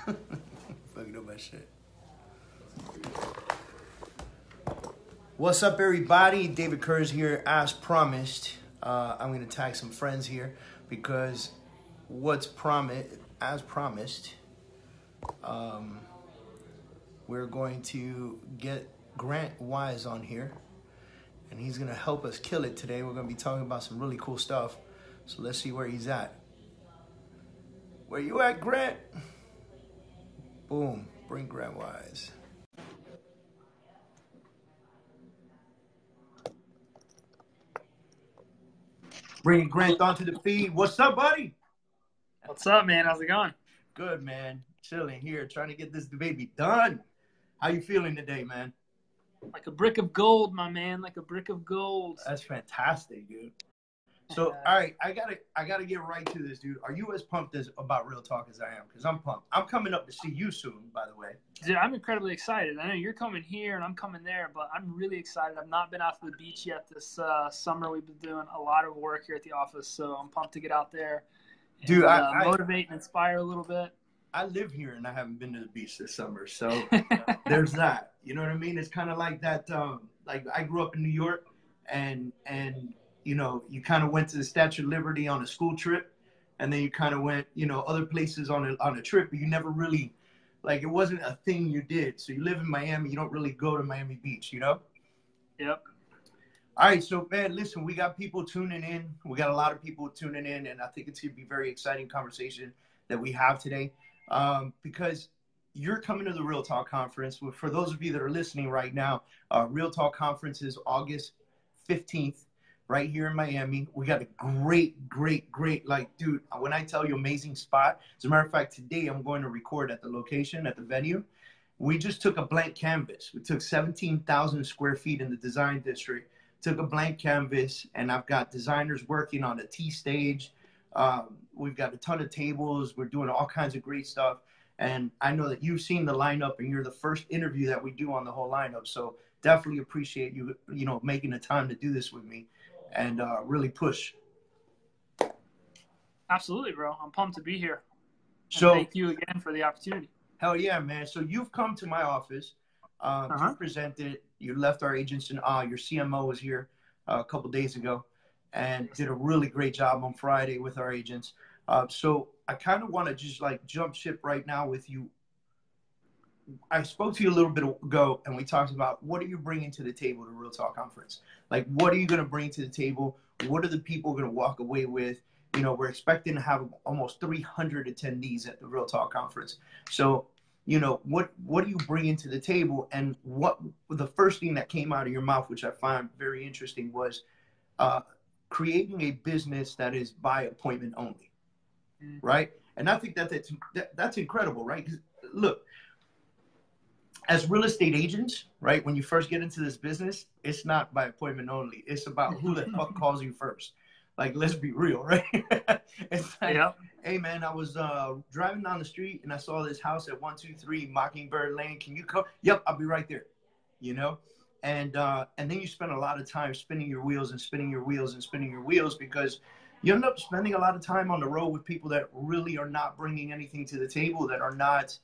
Fucking up my shit. What's up, everybody? David Kurz here, as promised. I'm going to tag some friends here because as promised, we're going to get Grant Wise on here, and he's going to help us kill it today. We're going to be talking about some really cool stuff. So let's see where he's at. Where you at, Grant? Boom. Bring Grant Wise. Bringing Grant onto the feed. What's up, buddy? What's up, man? How's it going? Good, man. Chilling here, trying to get this baby done. How you feeling today, man? Like a brick of gold, my man. Like a brick of gold. That's fantastic, dude. So, all right, I gotta get right to this, dude. Are you as pumped about Real Talk as I am? Because I'm pumped. I'm coming up to see you soon, by the way. Dude, I'm incredibly excited. I know you're coming here and I'm coming there, but I'm really excited. I've not been out to the beach yet this summer. We've been doing a lot of work here at the office, so I'm pumped to get out there and, dude, I motivate and inspire a little bit. I live here and I haven't been to the beach this summer, so there's that. You know what I mean? It's kind of like that. Like I grew up in New York, and you know, you kind of went to the Statue of Liberty on a school trip, and then you kind of went, you know, other places on a trip, but you never really, like, it wasn't a thing you did. So you live in Miami, you don't really go to Miami Beach, you know? Yep. All right, so, man, listen, we got people tuning in. We got a lot of people tuning in, and I think it's going to be a very exciting conversation that we have today because you're coming to the Real Talk Conference. For those of you that are listening right now, Real Talk Conference is August 15th. Right here in Miami. We got a great, like, dude, when I tell you amazing spot, as a matter of fact, today I'm going to record at the location, at the venue. We just took a blank canvas. We took 17,000 square feet in the design district, took a blank canvas, and I've got designers working on a T stage. We've got a ton of tables. We're doing all kinds of great stuff. And I know that you've seen the lineup and you're the first interview that we do on the whole lineup. So definitely appreciate you, you know, making the time to do this with me. And really push. Absolutely, bro. I'm pumped to be here. So thank you again for the opportunity. Hell yeah, man. So you've come to my office. You presented. You left our agents in awe. Your CMO was here a couple days ago and did a really great job on Friday with our agents. So I kind of want to just like jump ship right now with you. I spoke to you a little bit ago, and we talked about what are you bringing to the table to Real Talk Conference? Like, what are you going to bring to the table? What are the people going to walk away with? You know, we're expecting to have almost 300 attendees at the Real Talk Conference. So, you know, what are you bringing to the table? And what the first thing that came out of your mouth, which I find very interesting, was creating a business that is by appointment only, right? And I think that's incredible, right? Because look, as real estate agents, right, when you first get into this business, it's not by appointment only. It's about who the fuck calls you first. Like, let's be real, right? It's like, hey, man, I was driving down the street and I saw this house at 123 Mockingbird Lane. Can you come? Yep, I'll be right there, you know? And then you spend a lot of time spinning your wheels and spinning your wheels and spinning your wheels because you end up spending a lot of time on the road with people that really are not bringing anything to the table, that are not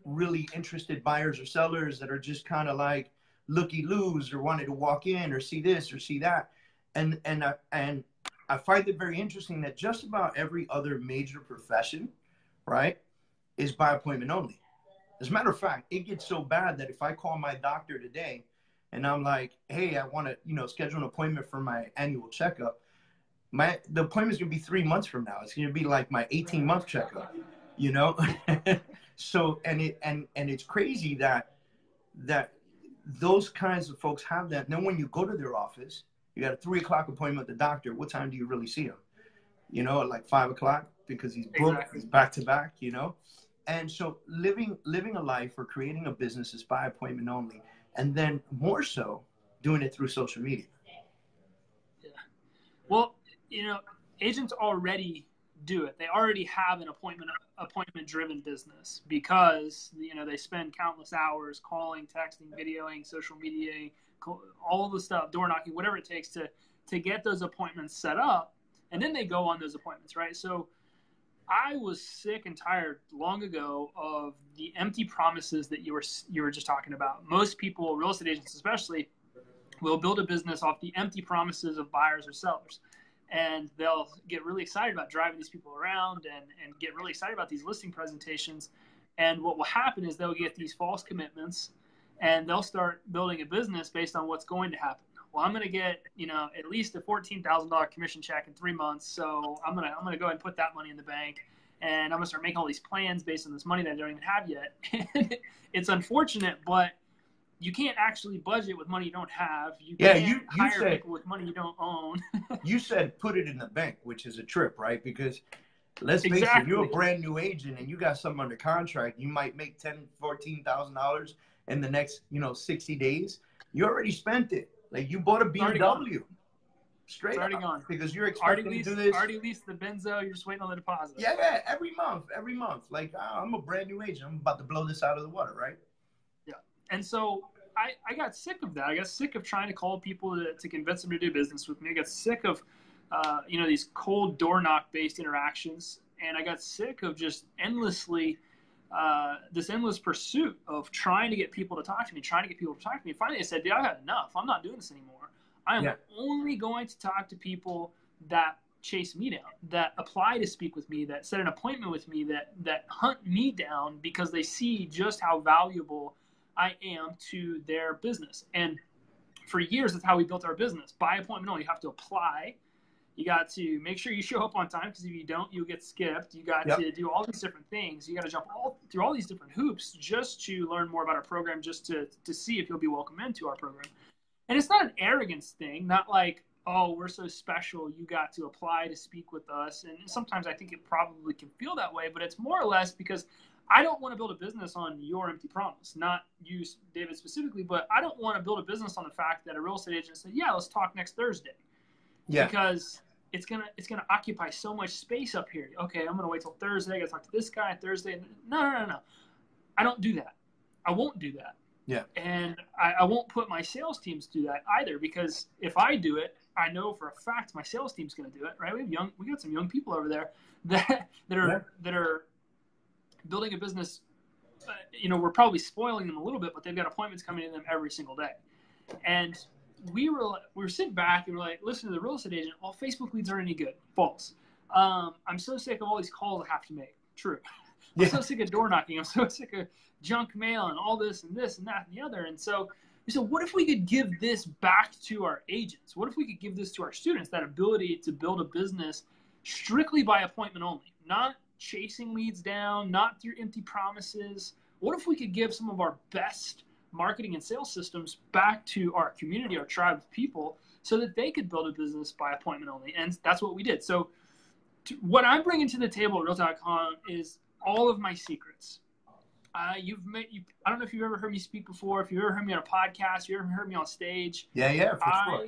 really interested buyers or sellers, that are just kind of like looky-loos or wanted to walk in or see this or see that. And I find it very interesting that just about every other major profession, right, is by appointment only. As a matter of fact, it gets so bad that if I call my doctor today and I'm like, hey, I want to, you know, schedule an appointment for my annual checkup, the appointment's going to be 3 months from now. It's going to be like my 18-month checkup, you know? So, and it's crazy that those kinds of folks have that. And then when you go to their office, you got a 3 o'clock appointment with the doctor. What time do you really see him? You know, at like 5 o'clock because he's booked, he's back to back, you know? And so living a life or creating a business is by appointment only. And then more so doing it through social media. Yeah. Well, you know, agents already do it. They already have an appointment-driven business because, you know, they spend countless hours calling, texting, videoing, social media, all the stuff, door knocking, whatever it takes to get those appointments set up. And then they go on those appointments, right? So I was sick and tired long ago of the empty promises that you were just talking about. Most people, real estate agents especially, will build a business off the empty promises of buyers or sellers. And they'll get really excited about driving these people around and get really excited about these listing presentations. And what will happen is they'll get these false commitments and they'll start building a business based on what's going to happen. Well, I'm going to get, at least a $14,000 commission check in 3 months. So I'm going to go ahead and put that money in the bank, and I'm going to start making all these plans based on this money that I don't even have yet. It's unfortunate, but you can't actually budget with money you don't have. You can't hire people with money you don't own. You said put it in the bank, which is a trip, right? Because let's face it, you're a brand new agent and you got something under contract. You might make $10,000, $14,000 in the next, 60 days. You already spent it. Like you bought a BMW. Straight it's already up, gone. Because you're expecting to do this. Already leased the Benzo. You're just waiting on the deposit. Yeah, every month. Like I'm a brand new agent. I'm about to blow this out of the water, right? Yeah. And so I got sick of that. I got sick of trying to call people to convince them to do business with me. I got sick of, these cold door knock based interactions. And I got sick of just this endless pursuit of trying to get people to talk to me. And finally I said, dude, I've had enough. I'm not doing this anymore. I am only going to talk to people that chase me down, that apply to speak with me, that set an appointment with me, that hunt me down because they see just how valuable I am to their business. And for years, that's how we built our business. By appointment only. You have to apply. You got to make sure you show up on time because if you don't, you'll get skipped. You got to do all these different things. You got to jump through all these different hoops just to learn more about our program, just to see if you'll be welcome into our program. And it's not an arrogance thing, not like, oh, we're so special, you got to apply to speak with us. And sometimes I think it probably can feel that way, but it's more or less because I don't want to build a business on your empty promise, not you, David, specifically, but I don't want to build a business on the fact that a real estate agent said, yeah, let's talk next Thursday. Yeah. Because it's gonna occupy so much space up here. Okay, I'm gonna wait till Thursday. I gotta talk to this guy Thursday. No. I don't do that. I won't do that. Yeah. And I won't put my sales teams to do that either, because if I do it, I know for a fact my sales team's gonna do it. Right? We got some young people over there that are building a business. We're probably spoiling them a little bit, but they've got appointments coming to them every single day, and we were sitting back and we're like, listen to the real estate agent. Well, Facebook leads aren't any good. False. I'm so sick of all these calls I have to make. True. I'm so sick of door knocking. I'm so sick of junk mail and all this and that and the other. And so we said, what if we could give this back to our agents? What if we could give this to our students, that ability to build a business strictly by appointment only, not chasing leads down, not through empty promises? What if we could give some of our best marketing and sales systems back to our community, our tribe of people, so that they could build a business by appointment only? And that's what we did. So what I'm bringing to the table at Realtor.com is all of my secrets. I don't know if you've ever heard me speak before, if you've ever heard me on a podcast, you ever heard me on stage. Yeah, for sure.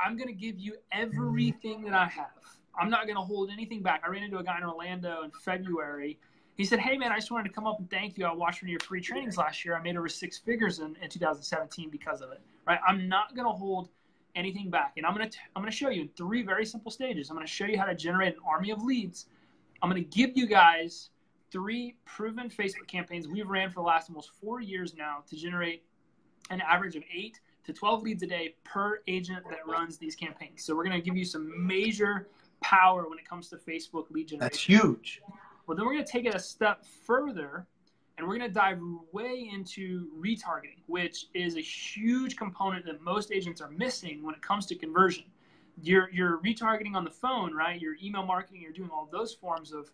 I'm going to give you everything that I have. I'm not going to hold anything back. I ran into a guy in Orlando in February. He said, hey, man, I just wanted to come up and thank you. I watched one of your free trainings last year. I made over 6 figures in 2017 because of it. Right? I'm not going to hold anything back. And I'm going to show you in 3 very simple stages. I'm going to show you how to generate an army of leads. I'm going to give you guys 3 proven Facebook campaigns we've ran for the last almost 4 years now to generate an average of 8 to 12 leads a day per agent that runs these campaigns. So we're going to give you some major power when it comes to Facebook lead generation. That's huge. Well, then we're going to take it a step further, and we're going to dive way into retargeting, which is a huge component that most agents are missing when it comes to conversion. You're retargeting on the phone, right? You're email marketing, you're doing all those forms of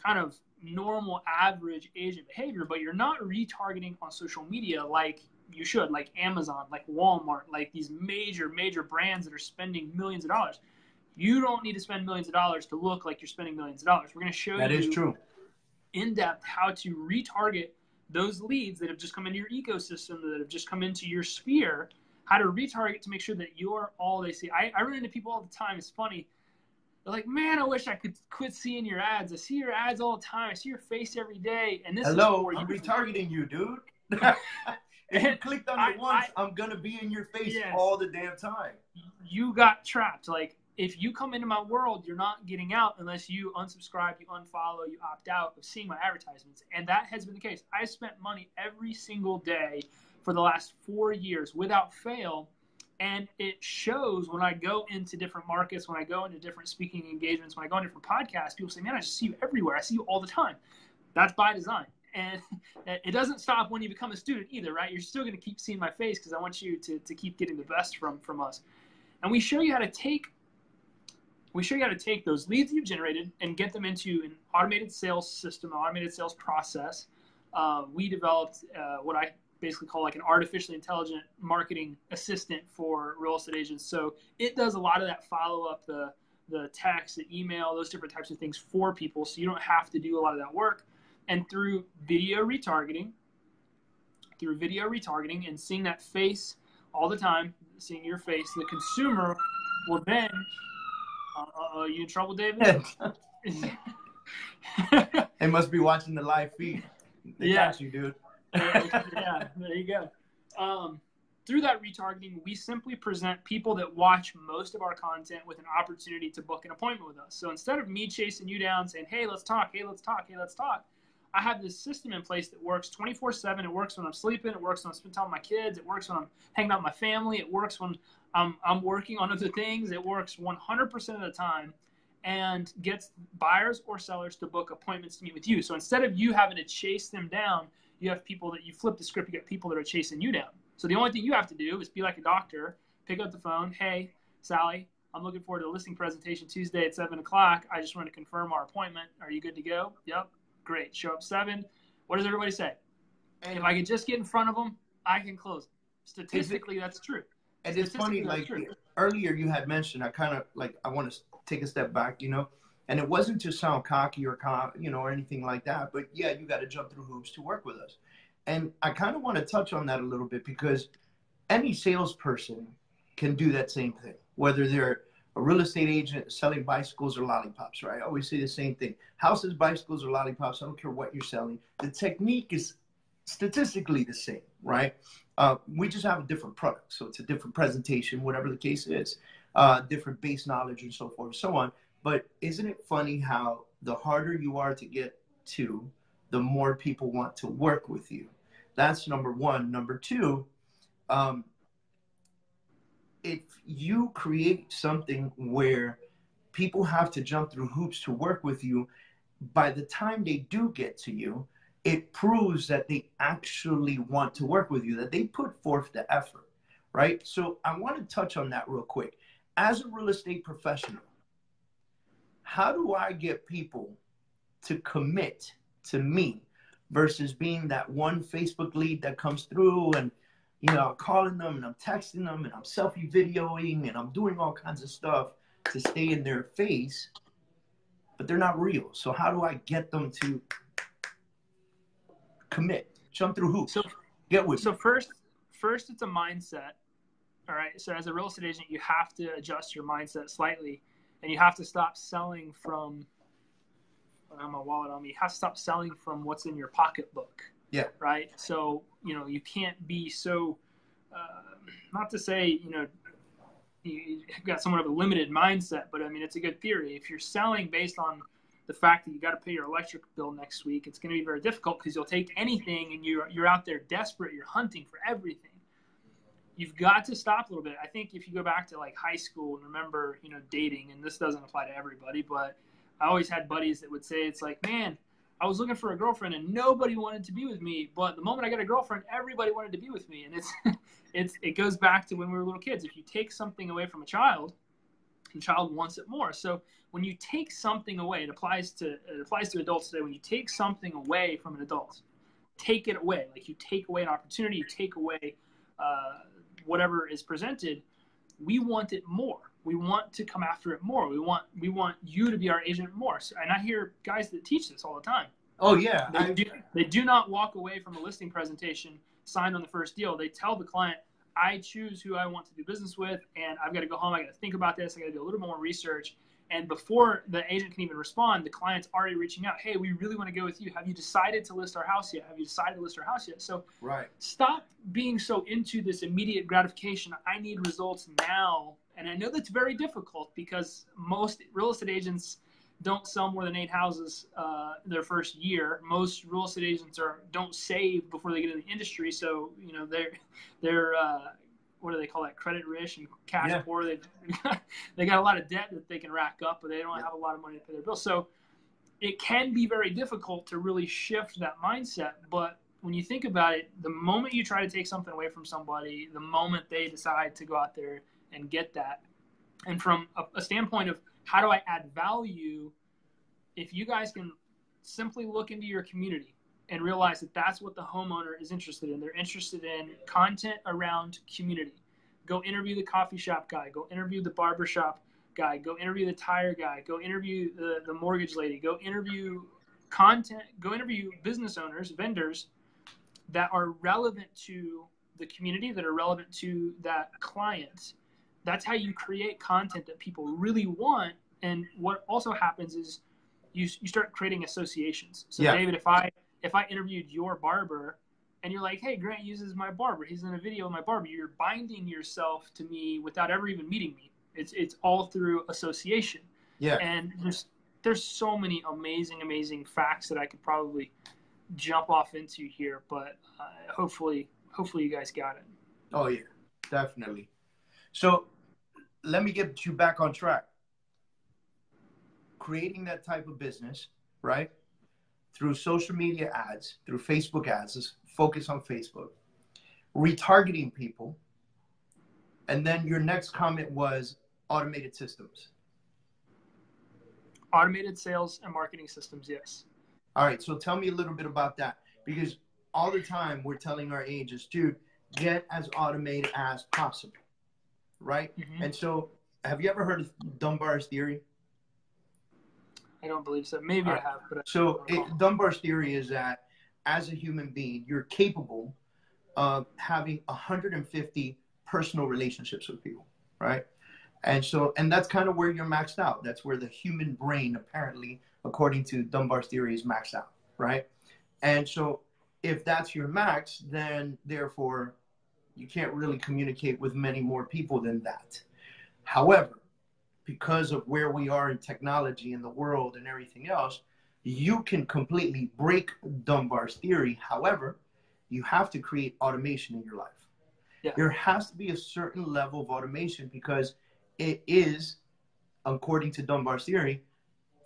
kind of normal average agent behavior, but you're not retargeting on social media like you should, like Amazon, like Walmart, like these major brands that are spending millions of dollars. You don't need to spend millions of dollars to look like you're spending millions of dollars. We're going to show that you is true. In depth how to retarget those leads that have just come into your ecosystem, that have just come into your sphere, how to retarget to make sure that you're all they see. I run into people all the time. It's funny. They're like, man, I wish I could quit seeing your ads. I see your ads all the time. I see your face every day. And this Hello, is I'm retargeting you, dude. If you clicked on it once, I'm going to be in your face all the damn time. You got trapped. Like, if you come into my world, you're not getting out unless you unsubscribe, you unfollow, you opt out of seeing my advertisements. And that has been the case. I spent money every single day for the last 4 years without fail. And it shows when I go into different markets, when I go into different speaking engagements, when I go into different podcasts, people say, man, I just see you everywhere. I see you all the time. That's by design. And it doesn't stop when you become a student either, right? You're still going to keep seeing my face because I want you to keep getting the best from us. And we show you how to take those leads you've generated and get them into an automated sales system, an automated sales process. We developed what I basically call like an artificially intelligent marketing assistant for real estate agents. So it does a lot of that follow-up, the text, the email, those different types of things for people. So you don't have to do a lot of that work. And through video retargeting and seeing that face all the time, seeing your face, the consumer will then, you in trouble, David? They must be watching the live feed. They got you, dude. Yeah, there you go. Through that retargeting, we simply present people that watch most of our content with an opportunity to book an appointment with us. So instead of me chasing you down saying, hey, let's talk, hey, let's talk, hey, let's talk, I have this system in place that works 24/7. It works when I'm sleeping. It works when I'm spending time with my kids. It works when I'm hanging out with my family. It works when I'm working on other things. It works 100% of the time and gets buyers or sellers to book appointments to meet with you. So instead of you having to chase them down, you have people that you flip the script. You got people that are chasing you down. So the only thing you have to do is be like a doctor, pick up the phone. Hey, Sally, I'm looking forward to the listing presentation Tuesday at 7 o'clock. I just want to confirm our appointment. Are you good to go? Yep. Great. Show up 7. What does everybody say? And if I can just get in front of them, I can close them. Statistically, that's true. And it's funny, like earlier you had mentioned, I want to take a step back, and it wasn't to sound cocky or, or anything like that, but yeah, you got to jump through hoops to work with us. And I kind of want to touch on that a little bit because any salesperson can do that same thing, whether they're a real estate agent selling bicycles or lollipops, right? I always say the same thing. Houses, bicycles, or lollipops, I don't care what you're selling. The technique is statistically the same, right? We just have a different product. So it's a different presentation, whatever the case is, different base knowledge and so forth and so on. But isn't it funny how the harder you are to get to, the more people want to work with you? That's number one. Number two, if you create something where people have to jump through hoops to work with you, by the time they do get to you, it proves that they actually want to work with you, that they put forth the effort, right? So I want to touch on that real quick. As a real estate professional, how do I get people to commit to me versus being that one Facebook lead that comes through and, I'm calling them and I'm texting them and I'm selfie videoing and I'm doing all kinds of stuff to stay in their face, but they're not real. So how do I get them to commit, jump through hoops, get with me? So first it's a mindset. All right. So as a real estate agent, you have to adjust your mindset slightly, and you have to stop selling from. I have my wallet on me. You have to stop selling from what's in your pocketbook. Yeah. Right. So you can't be so. Not to say you've got somewhat of a limited mindset, but I mean it's a good theory. If you're selling based on the fact that you got to pay your electric bill next week, it's going to be very difficult because you'll take anything and you're out there desperate. You're hunting for everything. You've got to stop a little bit. I think if you go back to like high school and remember, dating, and this doesn't apply to everybody, but I always had buddies that would say, it's like, man, I was looking for a girlfriend and nobody wanted to be with me. But the moment I got a girlfriend, everybody wanted to be with me. And it goes back to when we were little kids. If you take something away from a child, the child wants it more. So when you take something away, it applies to adults today. When you take something away from an adult, take it away. Like you take away an opportunity, you take away whatever is presented. We want it more. We want to come after it more. We want you to be our agent more. So, and I hear guys that teach this all the time. Oh yeah. They do not walk away from a listing presentation signed on the first deal. They tell the client, I choose who I want to do business with, and I've got to go home. I got to think about this. I got to do a little more research. And before the agent can even respond, the client's already reaching out. Hey, we really want to go with you. Have you decided to list our house yet? Have you decided to list our house yet? So right. Stop being so into this immediate gratification. I need results now And I know that's very difficult because most real estate agents don't sell more than 8 houses their first year. Most real estate agents don't save before they get in the industry. So, you know, they're what do they call that? Credit rich and cash poor. They got a lot of debt that they can rack up, but they don't have a lot of money to pay their bills. So it can be very difficult to really shift that mindset. But when you think about it, the moment you try to take something away from somebody, the moment they decide to go out there and get that, and from a standpoint of how do I add value, if you guys can simply look into your community and realize that that's what the homeowner is interested in. They're interested in content around community. Go interview the coffee shop guy. Go interview the barber shop guy. Go interview the tire guy. Go interview the mortgage lady. Go interview business owners, vendors that are relevant to the community, that are relevant to that client. That's how you create content that people really want. And what also happens is you start creating associations. So David, if I interviewed your barber and you're like, hey, Grant uses my barber, he's in a video of my barber, you're binding yourself to me without ever even meeting me. It's all through association. Yeah. And there's so many amazing facts that I could probably jump off into here, but hopefully you guys got it. Oh yeah, definitely. So let me get you back on track. Creating that type of business, right? Through social media ads, through Facebook ads, let's focus on Facebook, retargeting people. And then your next comment was automated systems. Automated sales and marketing systems, yes. All right, so tell me a little bit about that, because all the time we're telling our agents, dude, get as automated as possible, right? Mm-hmm. And so have you ever heard of Dunbar's theory? I don't believe so. Maybe I have. But Dunbar's theory is that as a human being, you're capable of having 150 personal relationships with people, right? And that's kind of where you're maxed out. That's where the human brain, apparently, according to Dunbar's theory, is maxed out, right? And so if that's your max, then therefore you can't really communicate with many more people than that. However, because of where we are in technology in the world and everything else, you can completely break Dunbar's theory. However, you have to create automation in your life. Yeah. There has to be a certain level of automation because it is, according to Dunbar's theory,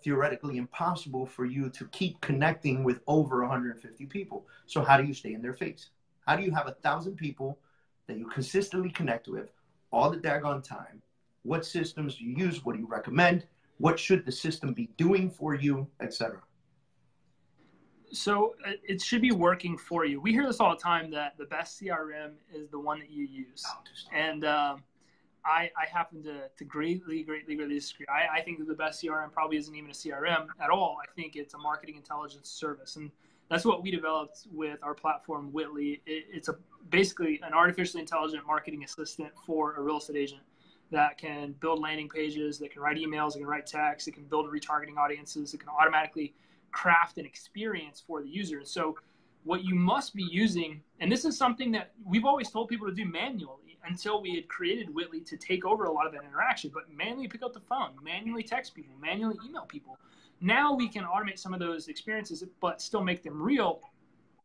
theoretically impossible for you to keep connecting with over 150 people. So how do you stay in their face? How do you have 1,000 people that you consistently connect with all the daggone time? What systems do you use? What do you recommend? What should the system be doing for you, etc.? So it should be working for you. We hear this all the time that the best CRM is the one that you use. And I happen to greatly disagree. I think that the best CRM probably isn't even a CRM at all. I think it's a marketing intelligence service. And that's what we developed with our platform, Whitley. It's basically an artificially intelligent marketing assistant for a real estate agent that can build landing pages, that can write emails, that can write text, that can build retargeting audiences, that can automatically craft an experience for the user. And so what you must be using, and this is something that we've always told people to do manually until we had created Whitley to take over a lot of that interaction, but manually pick up the phone, manually text people, manually email people. Now we can automate some of those experiences, but still make them real.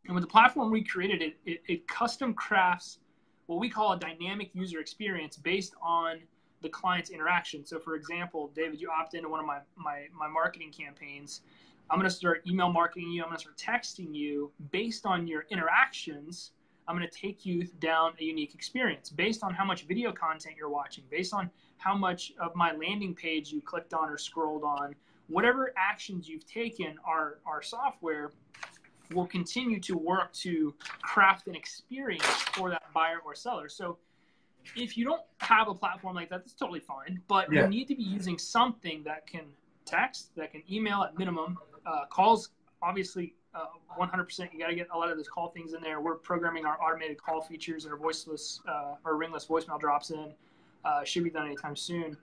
And with the platform we created, it custom crafts what we call a dynamic user experience based on the client's interaction. So for example, David, you opt into one of my marketing campaigns. I'm going to start email marketing you. I'm going to start texting you based on your interactions. I'm going to take you down a unique experience based on how much video content you're watching, based on how much of my landing page you clicked on or scrolled on. Whatever actions you've taken, our software will continue to work to craft an experience for that buyer or seller. So if you don't have a platform like that, that's totally fine. But you need to be using something that can text, that can email at minimum. Calls, obviously, 100%. You got to get a lot of those call things in there. We're programming our automated call features and our voiceless or ringless voicemail drops in. Should be done anytime soon.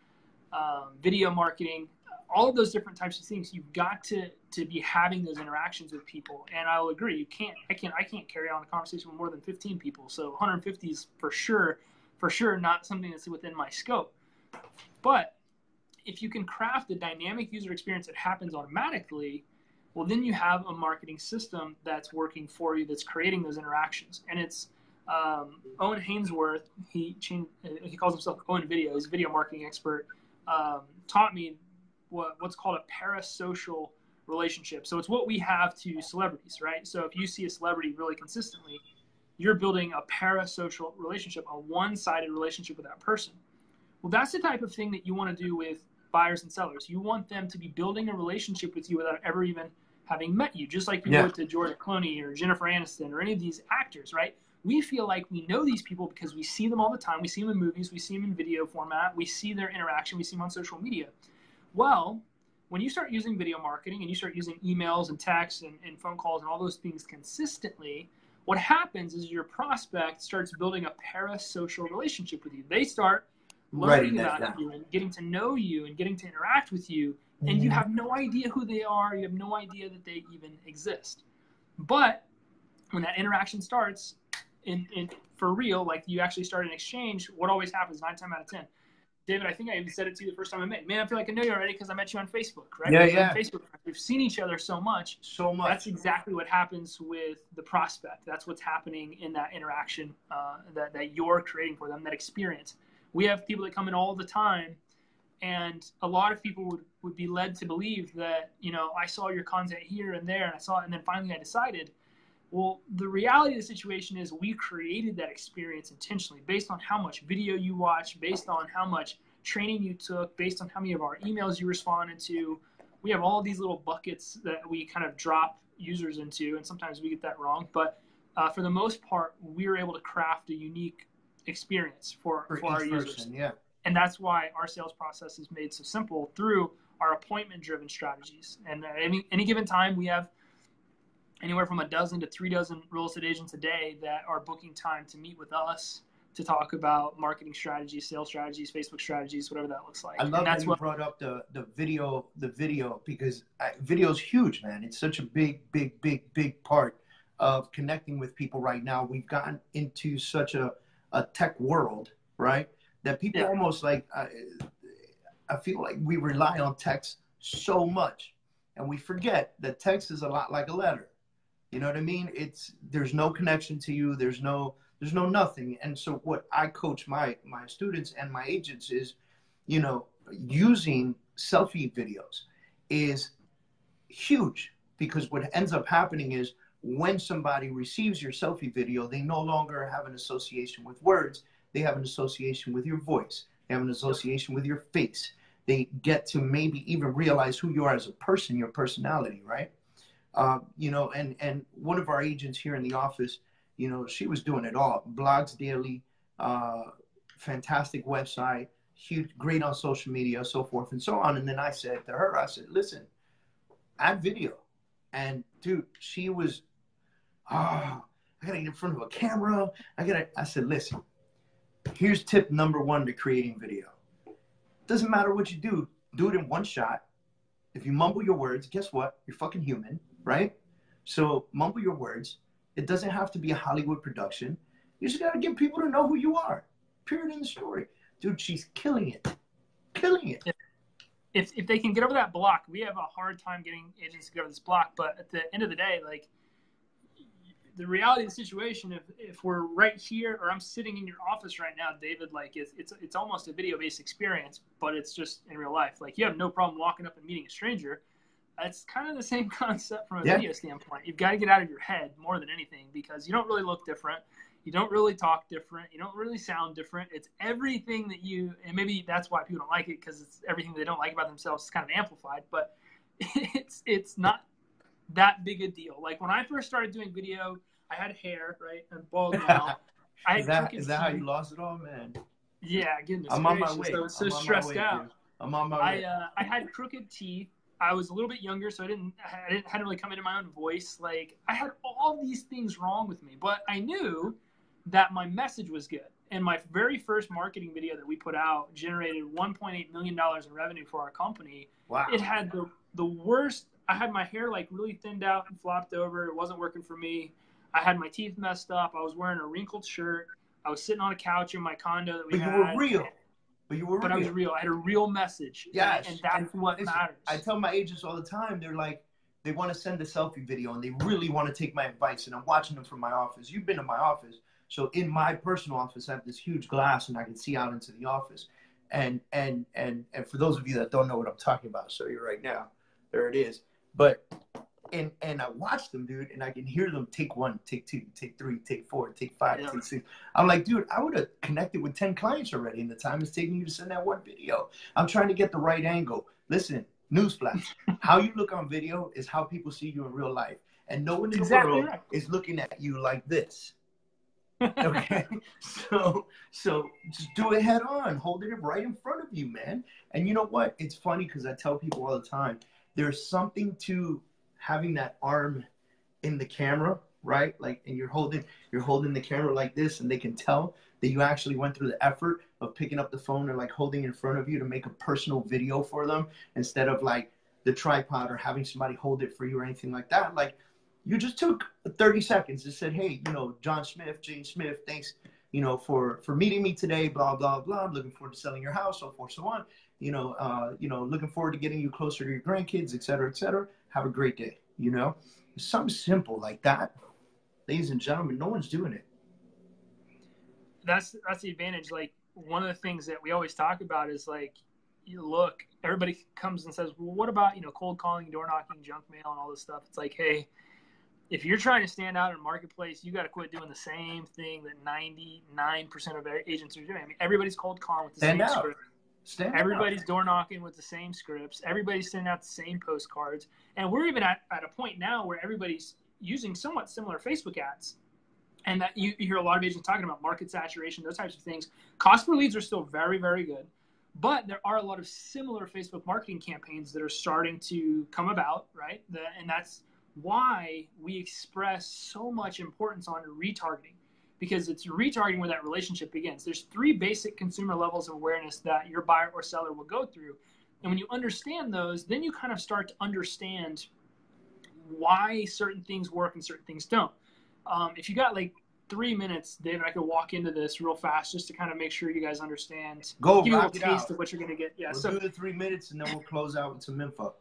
Video marketing, all of those different types of things. You've got to be having those interactions with people. And I'll agree, I can't carry on a conversation with more than 15 people. So 150 is for sure not something that's within my scope. But if you can craft a dynamic user experience that happens automatically, well, then you have a marketing system that's working for you, that's creating those interactions. And it's Owen Hainsworth, he calls himself Owen Video, he's a video marketing expert, taught me what's called a parasocial relationship. So it's what we have to celebrities, right? So if you see a celebrity really consistently, you're building a parasocial relationship, a one-sided relationship with that person. Well, that's the type of thing that you want to do with buyers and sellers. You want them to be building a relationship with you without ever even having met you, just like you would to George Clooney or Jennifer Aniston or any of these actors, right? We feel like we know these people because we see them all the time. We see them in movies. We see them in video format. We see their interaction. We see them on social media. Well, when you start using video marketing and you start using emails and texts and phone calls and all those things consistently, what happens is your prospect starts building a parasocial relationship with you. They start learning about you and getting to know you and getting to interact with you, and you have no idea who they are. You have no idea that they even exist. But when that interaction starts, in for real, like you actually start an exchange, what always happens 9 times out of 10? David, I think I even said it to you the first time I met you. Man, I feel like I know you already because I met you on Facebook, right? Yeah. Facebook. We've seen each other so much. That's exactly what happens with the prospect. That's what's happening in that interaction that you're creating for them, that experience. We have people that come in all the time, and a lot of people would be led to believe that, I saw your content here and there, and I saw it, and then finally I decided. Well, the reality of the situation is we created that experience intentionally based on how much video you watch, based on how much training you took, based on how many of our emails you responded to. We have all these little buckets that we kind of drop users into, and sometimes we get that wrong. But for the most part, we're able to craft a unique experience for our users. And that's why our sales process is made so simple through our appointment-driven strategies. And at any given time, we have anywhere from 12 to 3 real estate agents a day that are booking time to meet with us to talk about marketing strategies, sales strategies, Facebook strategies, whatever that looks like. I love that you brought up the video because video is huge, man. It's such a big part of connecting with people right now. We've gotten into such a tech world, right? That people almost like, I feel like we rely on text so much, and we forget that text is a lot like a letter. You know what I mean? There's no connection to you. There's no nothing. And so what I coach my students and my agents is, using selfie videos is huge, because what ends up happening is when somebody receives your selfie video, they no longer have an association with words. They have an association with your voice. They have an association with your face. They get to maybe even realize who you are as a person, your personality, right? And one of our agents here in the office, she was doing it all. Blogs daily, fantastic website, huge, great on social media, so forth and so on. And then I said to her, listen, add video. And dude, she was, I got to get in front of a camera. I said, listen, here's tip number 1 to creating video. Doesn't matter what you do it in one shot. If you mumble your words, guess what? You're fucking human, right? So mumble your words. It doesn't have to be a Hollywood production. You just got to get people to know who you are. Period in the story. Dude, she's killing it. Killing it. If they can get over that block, we have a hard time getting agents to get over this block. But at the end of the day, like, the reality of the situation, if we're right here or I'm sitting in your office right now, David, like it's almost a video-based experience, but it's just in real life. Like, you have no problem walking up and meeting a stranger. It's kind of the same concept from a video standpoint. You've got to get out of your head more than anything, because you don't really look different. You don't really talk different. You don't really sound different. It's everything that and maybe that's why people don't like it, because it's everything they don't like about themselves is kind of amplified, but it's not that big a deal. Like, when I first started doing video, I had hair, right? I'm bald now. Is that how you lost it all, man? Yeah, goodness I'm gracious. on my way. I was so stressed out. Dude. I'm on my way. I had crooked teeth. I was a little bit younger, so I hadn't really come into my own voice. Like, I had all these things wrong with me, but I knew that my message was good. And my very first marketing video that we put out generated $1.8 million in revenue for our company. Wow. It had the worst. I had my hair like really thinned out and flopped over. It wasn't working for me. I had my teeth messed up. I was wearing a wrinkled shirt. I was sitting on a couch in my condo that we had. But you were real. but you were But real. I was real. I had a real message. Yes. And that's what matters. I tell my agents all the time, they're like, they want to send a selfie video and they really want to take my advice. And I'm watching them from my office. You've been to my office. So in my personal office, I have this huge glass and I can see out into the office. And for those of you that don't know what I'm talking about, I'll show you right now. There it is. But and I watch them, dude, and I can hear them take 1, take 2, take 3, take 4, take 5, take 6. I'm like, dude, I would have connected with 10 clients already in the time it's taking you to send that one video. I'm trying to get the right angle. Listen, newsflash, how you look on video is how people see you in real life. And no one in the world is looking at you like this. Okay, so just do it head on, holding it right in front of you, man. And you know what? It's funny because I tell people all the time, there's something to having that arm in the camera, right? Like, and you're holding the camera like this, and they can tell that you actually went through the effort of picking up the phone and like holding it in front of you to make a personal video for them instead of like the tripod or having somebody hold it for you or anything like that. Like, you just took 30 seconds and said, hey, you know, Jane Smith, thanks, you know, for meeting me today, blah, blah, blah. I'm looking forward to selling your house, so forth, so on. You know, looking forward to getting you closer to your grandkids, et cetera, et cetera. Have a great day, you know. Something simple like that. Ladies and gentlemen, no one's doing it. That's the advantage. Like, one of the things that we always talk about is like, you look, everybody comes and says, well, what about, you know, cold calling, door knocking, junk mail, and all this stuff? It's like, hey, if you're trying to stand out in a marketplace, you got to quit doing the same thing that 99% of agents are doing. I mean, everybody's cold calling with the same script. Everybody's door knocking with the same scripts. Everybody's sending out the same postcards. And we're even at a point now where everybody's using somewhat similar Facebook ads. And that you hear a lot of agents talking about market saturation, those types of things. Cost per leads are still very, very good. But there are a lot of similar Facebook marketing campaigns that are starting to come about, right? And that's why we express so much importance on retargeting, because it's retargeting where that relationship begins. There's 3 basic consumer levels of awareness that your buyer or seller will go through. And when you understand those, then you kind of start to understand why certain things work and certain things don't. If you got like 3 minutes, David, I could walk into this real fast just to kind of make sure you guys understand. Go, give you a little taste of what you're going to get. Yeah, we'll do the 3 minutes and then we'll close out with some info.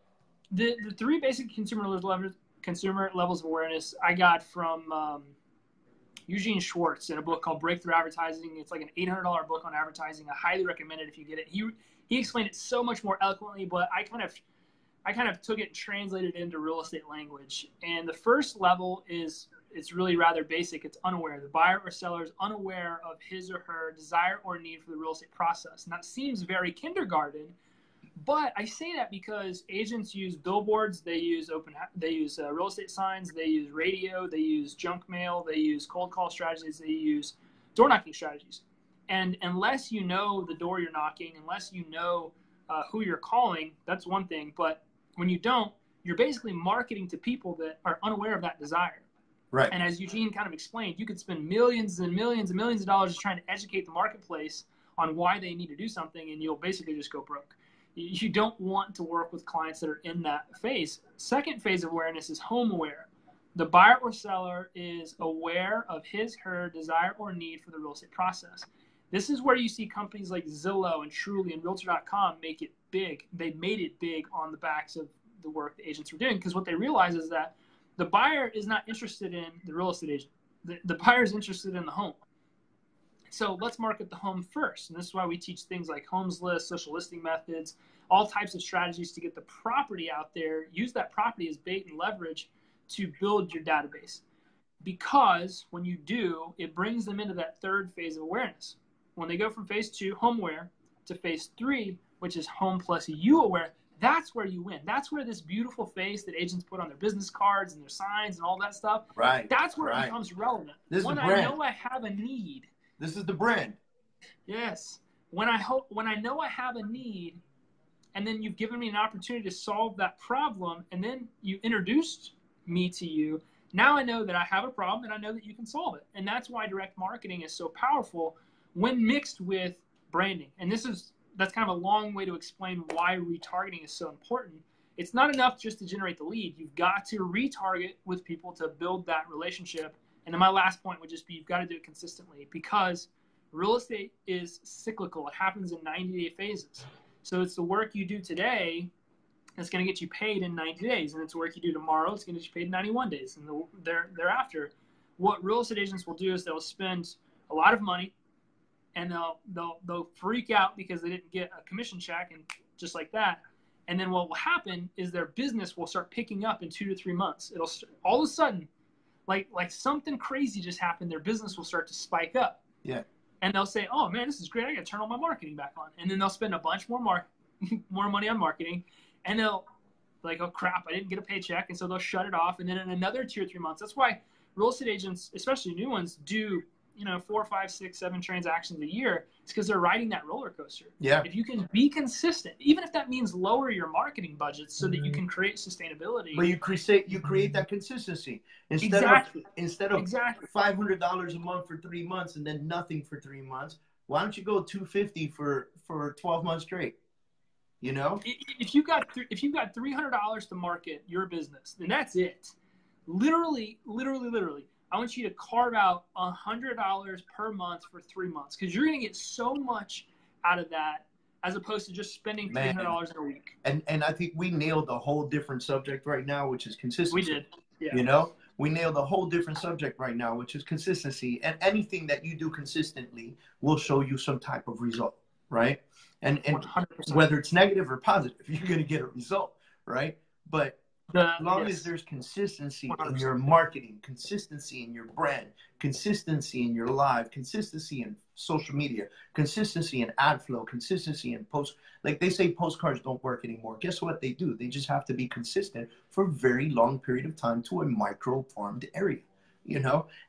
The 3 basic consumer levels of awareness I got from Eugene Schwartz in a book called Breakthrough Advertising. It's like an $800 book on advertising. I highly recommend it if you get it. He explained it so much more eloquently, but I kind of took it and translated it into real estate language. And the first level is, it's really rather basic. It's unaware. The buyer or seller is unaware of his or her desire or need for the real estate process. And that seems very kindergarten, but I say that because agents use billboards, they use real estate signs, they use radio, they use junk mail, they use cold call strategies, they use door knocking strategies. And unless you know the door you're knocking, unless you know who you're calling, that's one thing. But when you don't, you're basically marketing to people that are unaware of that desire. Right. And as Eugene kind of explained, you could spend millions and millions and millions of dollars just trying to educate the marketplace on why they need to do something, and you'll basically just go broke. You don't want to work with clients that are in that phase. Second phase of awareness is home aware. The buyer or seller is aware of his, her desire or need for the real estate process. This is where you see companies like Zillow and Truly and Realtor.com make it big. They made it big on the backs of the work the agents were doing, because what they realize is that the buyer is not interested in the real estate agent. The buyer is interested in the home. So let's market the home first. And this is why we teach things like homes list, social listing methods, all types of strategies to get the property out there. Use that property as bait and leverage to build your database. Because when you do, it brings them into that third phase of awareness. When they go from phase 2, home aware, to phase 3, which is home plus you aware, that's where you win. That's where this beautiful face that agents put on their business cards and their signs and all that stuff, right? That's where it becomes relevant. This when is the brand. I know I have a need. This is the brand. Yes. When I know I have a need, and then you've given me an opportunity to solve that problem, and then you introduced me to you, now I know that I have a problem and I know that you can solve it. And that's why direct marketing is so powerful when mixed with branding. And that's kind of a long way to explain why retargeting is so important. It's not enough just to generate the lead. You've got to retarget with people to build that relationship. And then my last point would just be, you've got to do it consistently, because Real estate is cyclical. It happens in 90-day phases. So it's the work you do today that's going to get you paid in 90 days. And it's the work you do tomorrow. It's going to get you paid in 91 days. And thereafter, what real estate agents will do is they'll spend a lot of money and they'll freak out because they didn't get a commission check and just like that. And then what will happen is their business will start picking up in 2 to 3 months. It'll all of a sudden, like something crazy just happened. Their business will start to spike up. Yeah. And they'll say, "Oh man, this is great. I got to turn all my marketing back on." And then they'll spend a bunch more money on marketing, and they'll like, "Oh crap, I didn't get a paycheck," and so they'll shut it off. And then in another 2 or 3 months, that's why real estate agents, especially new ones, do 4, 5, 6, 7 transactions a year. It's because they're riding that roller coaster. Yeah. If you can be consistent, even if that means lower your marketing budgets so that you can create sustainability. But you create that consistency instead of $500 a month for 3 months and then nothing for 3 months. Why don't you go $250 for 12 months straight? If you got $300 to market your business, then that's it. Literally, I want you to carve out $100 per month for 3 months because you're going to get so much out of that as opposed to just spending $300 in a week. And I think we nailed a whole different subject right now, which is consistency. We did. Yeah. We nailed a whole different subject right now, which is consistency. And anything that you do consistently will show you some type of result, right? And 100%. Whether it's negative or positive, you're going to get a result, right? But as long as there's consistency 100%. In your marketing, consistency in your brand, consistency in your live, consistency in social media, consistency in ad flow, consistency in post. Like they say postcards don't work anymore. Guess what they do? They just have to be consistent for a very long period of time to a micro farmed area,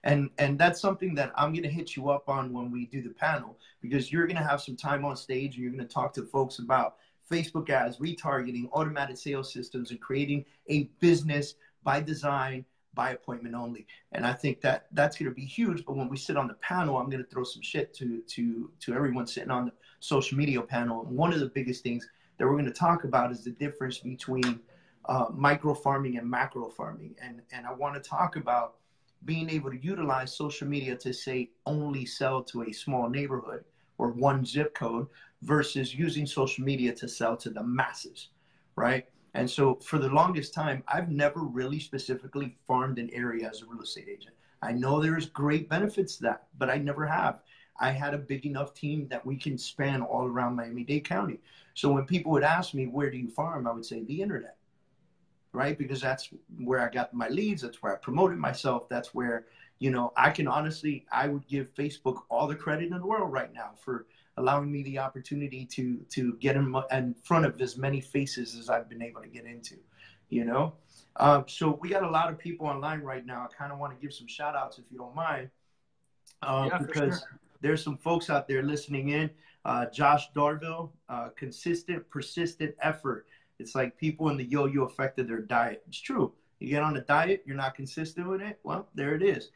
And that's something that I'm going to hit you up on when we do the panel, because you're going to have some time on stage and you're going to talk to folks about Facebook ads, retargeting, automated sales systems, and creating a business by design, by appointment only. And I think that that's going to be huge. But when we sit on the panel, I'm going to throw some shit to everyone sitting on the social media panel. And one of the biggest things that we're going to talk about is the difference between micro farming and macro farming. And I want to talk about being able to utilize social media to say only sell to a small neighborhood or one zip code versus using social media to sell to the masses, right? And so for the longest time, I've never really specifically farmed an area as a real estate agent. I know there's great benefits to that, but I never have. I had a big enough team that we can span all around Miami-Dade County. So when people would ask me, where do you farm? I would say the internet, right? Because that's where I got my leads. That's where I promoted myself. That's where, I would give Facebook all the credit in the world right now for allowing me the opportunity to get in front of as many faces as I've been able to get into, So we got a lot of people online right now. I kind of want to give some shout outs if you don't mind, because there's some folks out there listening in. Josh Darville, consistent, persistent effort. It's like people in the yo-yo effect of their diet. It's true. You get on a diet, you're not consistent with it. Well, there it is.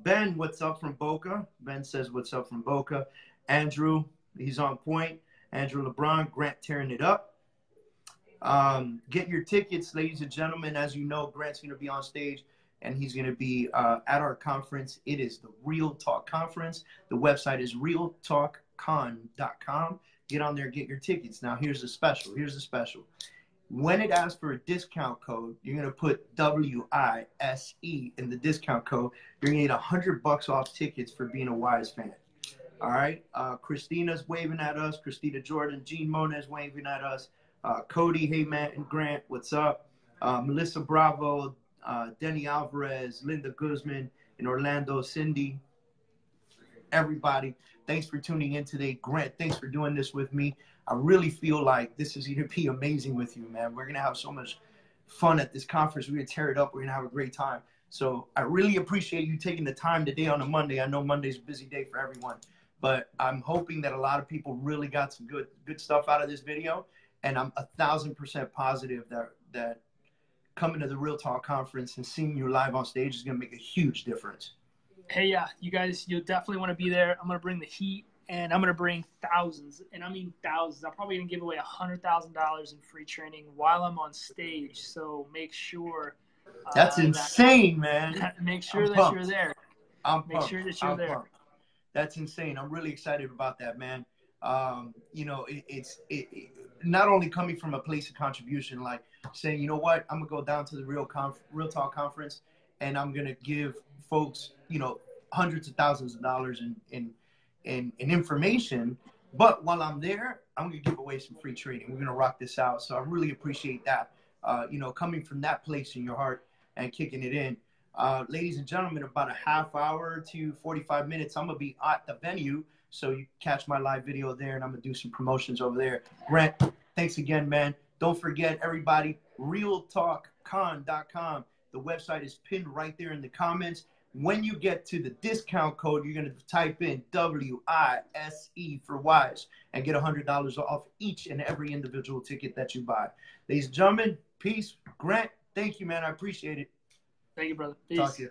Ben, what's up from Boca? Ben says, what's up from Boca? Andrew, he's on point. Andrew LeBron, Grant tearing it up. Get your tickets, ladies and gentlemen. As you know, Grant's going to be on stage, and he's going to be at our conference. It is the Real Talk Conference. The website is realtalkcon.com. Get on there, get your tickets. Now, here's the special. When it asks for a discount code, you're going to put WISE in the discount code. You're going to get $100 off tickets for being a Wise fan. All right. Christina's waving at us. Christina Jordan, Gene Mona waving at us. Cody, hey, Matt and Grant, what's up? Melissa Bravo, Denny Alvarez, Linda Guzman in Orlando, Cindy, everybody. Thanks for tuning in today. Grant, thanks for doing this with me. I really feel like this is going to be amazing with you, man. We're going to have so much fun at this conference. We're going to tear it up. We're going to have a great time. So I really appreciate you taking the time today on a Monday. I know Monday's a busy day for everyone, but I'm hoping that a lot of people really got some good stuff out of this video. And I'm 1,000% positive that coming to the Real Talk Conference and seeing you live on stage is going to make a huge difference. Hey, yeah, you guys, you'll definitely want to be there. I'm going to bring the heat, and I'm going to bring thousands, and I mean thousands. I'm probably going to give away $100,000 in free training while I'm on stage. So make sure. That's insane, man. Make sure that you're there. I'm Make sure that you're there. Pumped. That's insane. I'm really excited about that, man. You know, it's not only coming from a place of contribution, like saying, you know what, I'm gonna go down to the Real Talk conference, and I'm gonna give folks, you know, hundreds of thousands of dollars in information. But while I'm there, I'm gonna give away some free training. We're gonna rock this out. So I really appreciate that. You know, coming from that place in your heart and kicking it in. Ladies and gentlemen, about a half hour to 45 minutes, I'm going to be at the venue. So you catch my live video there, and I'm going to do some promotions over there. Grant, thanks again, man. Don't forget, everybody, realtalkcon.com. The website is pinned right there in the comments. When you get to the discount code, you're going to type in WISE for WISE and get $100 off each and every individual ticket that you buy. Ladies and gentlemen, peace. Grant, thank you, man. I appreciate it. Thank you, brother. Peace. Talk to you.